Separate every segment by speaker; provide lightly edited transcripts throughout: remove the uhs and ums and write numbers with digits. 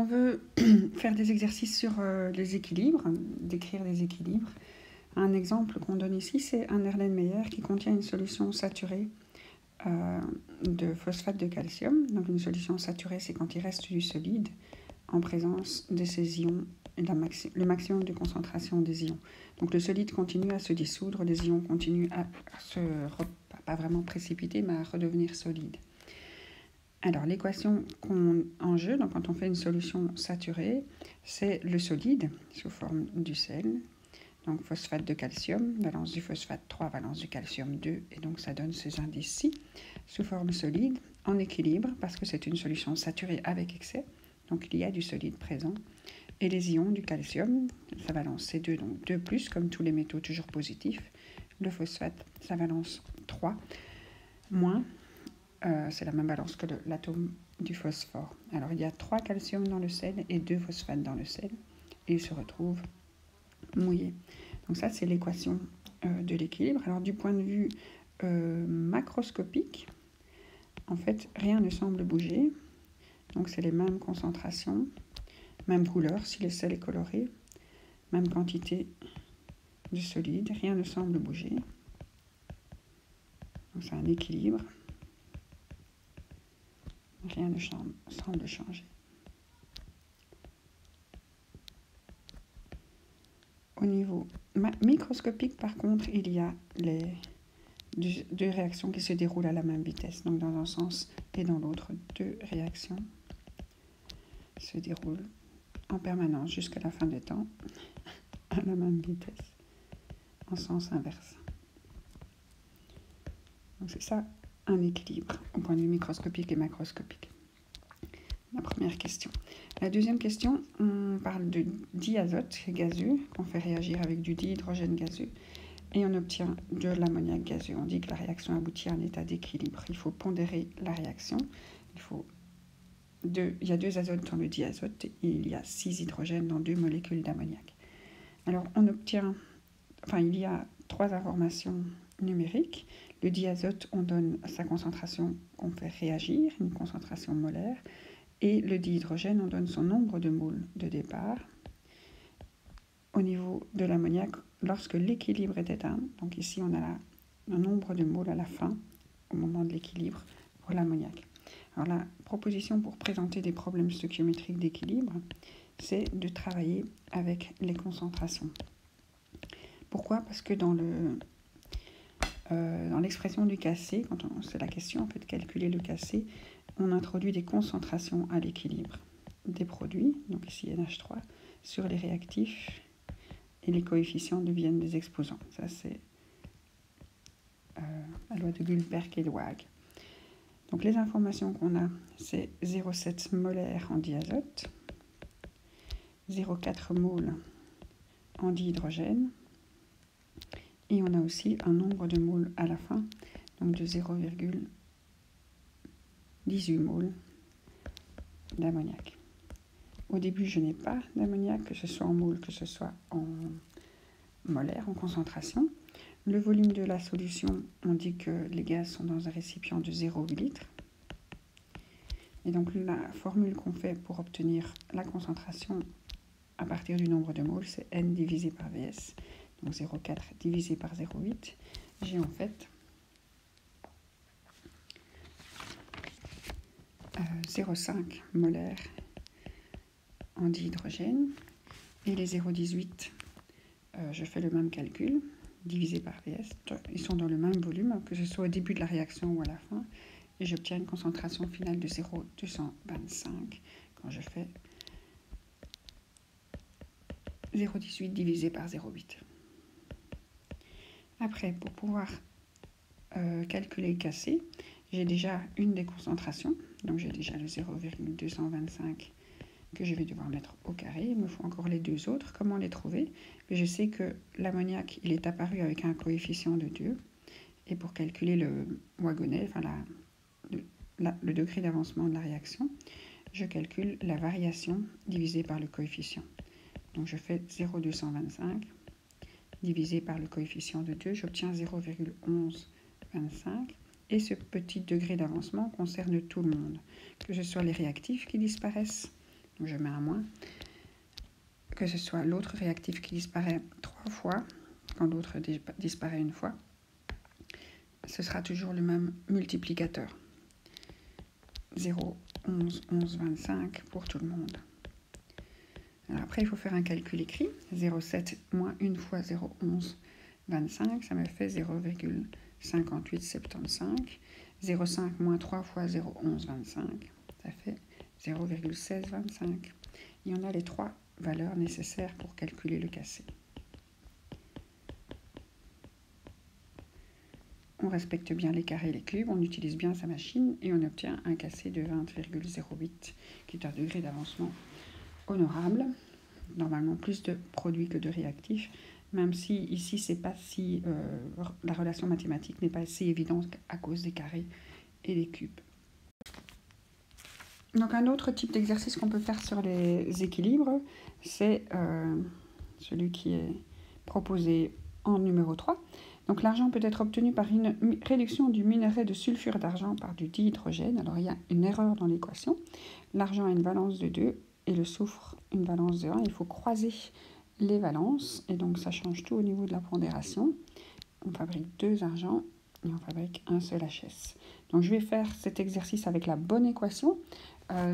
Speaker 1: on veut faire des exercices sur les équilibres, décrire des équilibres, un exemple qu'on donne ici, c'est un Erlenmeyer qui contient une solution saturée de phosphate de calcium. Donc une solution saturée, c'est quand il reste du solide en présence de ces ions, le maximum de concentration des ions. Donc le solide continue à se dissoudre, les ions continuent à pas vraiment précipiter, mais à redevenir solides. Alors l'équation en jeu, donc quand on fait une solution saturée, c'est le solide sous forme du sel. Donc phosphate de calcium, valence du phosphate 3, valence du calcium 2, et donc ça donne ces indices-ci, sous forme solide, en équilibre, parce que c'est une solution saturée avec excès, donc il y a du solide présent, et les ions du calcium, sa valence C2, donc 2+, comme tous les métaux toujours positifs, le phosphate, sa valence 3, moins, c'est la même valence que l'atome du phosphore. Alors il y a 3 calcium dans le sel et 2 phosphates dans le sel, et ils se retrouvent mouillés. Donc ça, c'est l'équation de l'équilibre. Alors du point de vue macroscopique, en fait, rien ne semble bouger. Donc c'est les mêmes concentrations, même couleur si le sel est coloré, même quantité de solide, rien ne semble bouger. Donc c'est un équilibre. Rien ne semble changer. Au niveau microscopique, par contre, il y a deux réactions qui se déroulent à la même vitesse. Donc dans un sens et dans l'autre, deux réactions se déroulent en permanence jusqu'à la fin des temps à la même vitesse, en sens inverse. Donc c'est ça un équilibre au point de vue microscopique et macroscopique. La première question. La deuxième question, on parle de diazote gazeux qu'on fait réagir avec du dihydrogène gazeux et on obtient de l'ammoniac gazeux. On dit que la réaction aboutit à un état d'équilibre. Il faut pondérer la réaction. Il y a 2 azotes dans le diazote et il y a 6 hydrogènes dans 2 molécules d'ammoniac. Alors il y a 3 informations numériques. Le diazote, on donne sa concentration qu'on fait réagir, une concentration molaire. Et le dihydrogène, on donne son nombre de moles de départ. Au niveau de l'ammoniac, lorsque l'équilibre est atteint, donc ici on a un nombre de moles à la fin, au moment de l'équilibre, pour l'ammoniac. Alors la proposition pour présenter des problèmes stoichiométriques d'équilibre, c'est de travailler avec les concentrations. Pourquoi ? Parce que dans l'expression du Kc, c'est la question en fait de calculer le Kc, on introduit des concentrations à l'équilibre des produits, donc ici NH3, sur les réactifs et les coefficients deviennent des exposants. Ça, c'est la loi de Guldberg et de Waag. Donc les informations qu'on a, c'est 0,7 molaire en diazote, 0,4 moles en dihydrogène, et on a aussi un nombre de moles à la fin, donc de 0,18 moles d'ammoniac. Au début, je n'ai pas d'ammoniac, que ce soit en moles, que ce soit en molaire, en concentration. Le volume de la solution, on dit que les gaz sont dans un récipient de 0,8 litres. Et donc la formule qu'on fait pour obtenir la concentration à partir du nombre de moles, c'est N divisé par Vs. Donc 0,4 divisé par 0,8. J'ai en fait 0,5 molaire en dihydrogène. Et les 0,18, je fais le même calcul, divisé par Vs. Ils sont dans le même volume, que ce soit au début de la réaction ou à la fin. Et j'obtiens une concentration finale de 0,225 quand je fais 0,18 divisé par 0,8. Après, pour pouvoir calculer le Kc, j'ai déjà une des concentrations, donc j'ai déjà le 0,225 que je vais devoir mettre au carré. Il me faut encore les 2 autres. Comment les trouver ? Mais je sais que l'ammoniac, il est apparu avec un coefficient de 2. Et pour calculer le Wagonnet, le degré d'avancement de la réaction, je calcule la variation divisée par le coefficient. Donc je fais 0,225 divisé par le coefficient de 2, j'obtiens 0,1125. Et ce petit degré d'avancement concerne tout le monde, que ce soit les réactifs qui disparaissent donc je mets un moins, que ce soit l'autre réactif qui disparaît 3 fois, quand l'autre disparaît une fois, ce sera toujours le même multiplicateur. 0, 11, 11, 25 pour tout le monde. Alors après, il faut faire un calcul écrit. 0,7 moins 1 fois 0,11, 25, ça me fait 0,5875. 0,5 moins 3 fois 0,11, 25, ça fait 0,1625. Et on a les 3 valeurs nécessaires pour calculer le cassé. On respecte bien les carrés et les cubes, on utilise bien sa machine et on obtient un cassé de 20,08 qui est un degré d'avancement honorable. Normalement plus de produits que de réactifs, même si ici c'est pas si la relation mathématique n'est pas si évidente à cause des carrés et des cubes. Donc un autre type d'exercice qu'on peut faire sur les équilibres, c'est celui qui est proposé en numéro 3. Donc l'argent peut être obtenu par une réduction du minerai de sulfure d'argent par du dihydrogène. Alors il y a une erreur dans l'équation. L'argent a une valence de 2 et le soufre une valence de 1. Il faut croiser les valences et donc ça change tout au niveau de la pondération. On fabrique 2 argents et on fabrique un seul HS. Donc je vais faire cet exercice avec la bonne équation.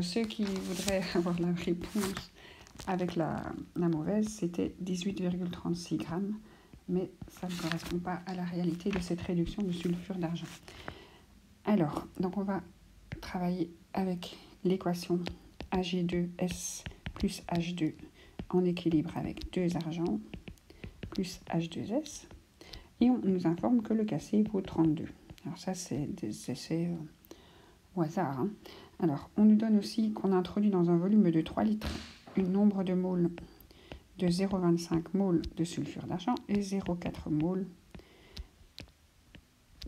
Speaker 1: Ceux qui voudraient avoir la réponse avec la mauvaise, c'était 18,36 grammes. Mais ça ne correspond pas à la réalité de cette réduction de sulfure d'argent. Alors, donc on va travailler avec l'équation Ag2S plus H2 en équilibre avec 2 argents plus H2S. Et on nous informe que le cassé vaut 32. Alors ça, c'est des essais au hasard. Hein. Alors, on nous donne aussi qu'on introduit dans un volume de 3 litres un nombre de moles de 0,25 mol de sulfure d'argent et 0,4 mol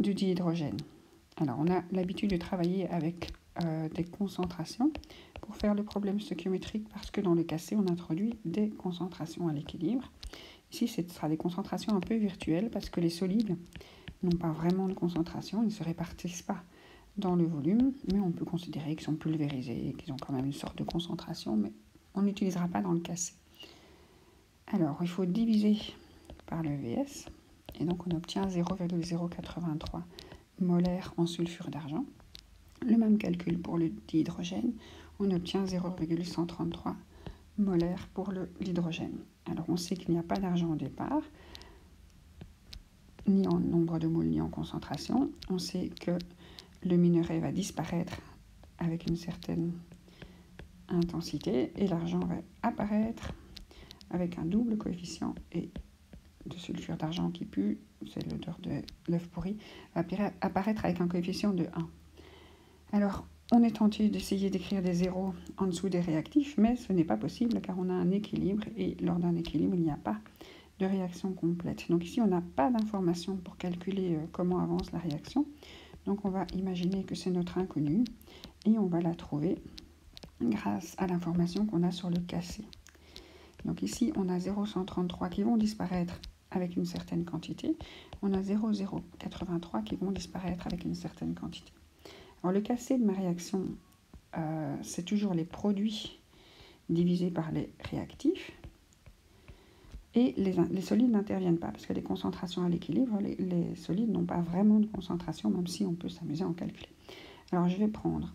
Speaker 1: de dihydrogène. Alors, on a l'habitude de travailler avec des concentrations pour faire le problème stoichiométrique parce que dans le cassé, on introduit des concentrations à l'équilibre. Ici, ce sera des concentrations un peu virtuelles parce que les solides n'ont pas vraiment de concentration, ils ne se répartissent pas dans le volume, mais on peut considérer qu'ils sont pulvérisés, qu'ils ont quand même une sorte de concentration, mais on n'utilisera pas dans le cassé. Alors, il faut diviser par le VS, et donc on obtient 0,083 molaires en sulfure d'argent. Le même calcul pour le dihydrogène, on obtient 0,133 molaires pour l'hydrogène. Alors, on sait qu'il n'y a pas d'argent au départ, ni en nombre de moles, ni en concentration. On sait que le minerai va disparaître avec une certaine intensité, et l'argent va apparaître avec un double coefficient et de sulfure d'argent qui pue, c'est l'odeur de l'œuf pourri, va apparaître avec un coefficient de 1. Alors, on est tenté d'essayer d'écrire des zéros en dessous des réactifs, mais ce n'est pas possible car on a un équilibre et lors d'un équilibre, il n'y a pas de réaction complète. Donc ici, on n'a pas d'information pour calculer comment avance la réaction. Donc on va imaginer que c'est notre inconnue et on va la trouver grâce à l'information qu'on a sur le cassé. Donc ici, on a 0,133 qui vont disparaître avec une certaine quantité. On a 0,083 qui vont disparaître avec une certaine quantité. Alors le cassé de ma réaction, c'est toujours les produits divisés par les réactifs. Et les solides n'interviennent pas, parce que les concentrations à l'équilibre, les solides n'ont pas vraiment de concentration, même si on peut s'amuser à en calculer. Alors je vais prendre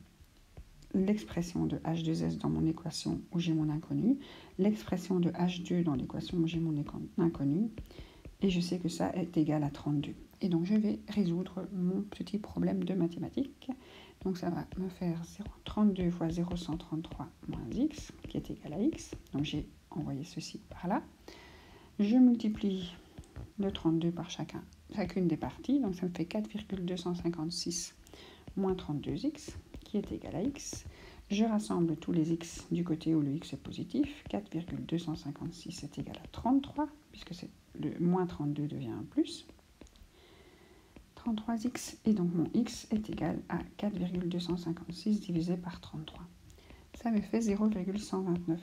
Speaker 1: l'expression de H2S dans mon équation où j'ai mon inconnu, l'expression de H2 dans l'équation où j'ai mon inconnu, et je sais que ça est égal à 32. Et donc je vais résoudre mon petit problème de mathématiques. Donc ça va me faire 32 fois 0,133 moins x, qui est égal à x. Donc j'ai envoyé ceci par là. Je multiplie le 32 par chacune des parties, donc ça me fait 4,256 moins 32x, qui est égal à x. Je rassemble tous les x du côté où le x est positif. 4,256 est égal à 33, puisque le moins 32 devient un plus. 33x, et donc mon x est égal à 4,256 divisé par 33. Ça me fait 0,129.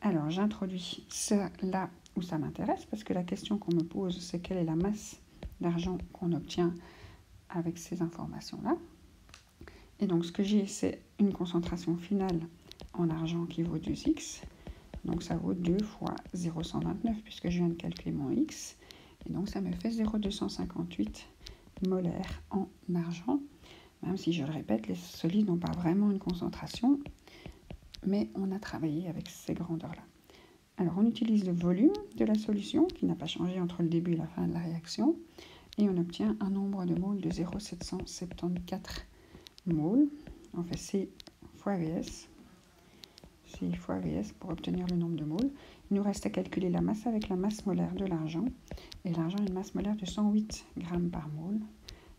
Speaker 1: Alors j'introduis ça là où ça m'intéresse, parce que la question qu'on me pose, c'est quelle est la masse d'argent qu'on obtient avec ces informations-là. Et donc ce que j'ai, c'est une concentration finale en argent qui vaut 2x. Donc ça vaut 2 fois 0,129 puisque je viens de calculer mon x. Et donc ça me fait 0,258 molaires en argent. Même si je le répète, les solides n'ont pas vraiment une concentration, mais on a travaillé avec ces grandeurs-là. Alors on utilise le volume de la solution qui n'a pas changé entre le début et la fin de la réaction. Et on obtient un nombre de moles de 0,774 moles. On fait C fois Vs. C fois Vs pour obtenir le nombre de moles. Il nous reste à calculer la masse avec la masse molaire de l'argent. Et l'argent a une masse molaire de 108 grammes par mole.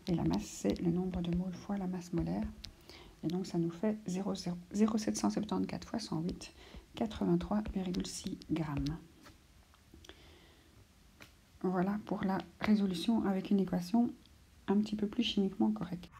Speaker 1: Et la masse, c'est le nombre de moles fois la masse molaire. Et donc, ça nous fait 0,774 fois 108, 83,6 grammes. Voilà pour la résolution avec une équation un petit peu plus chimiquement correcte.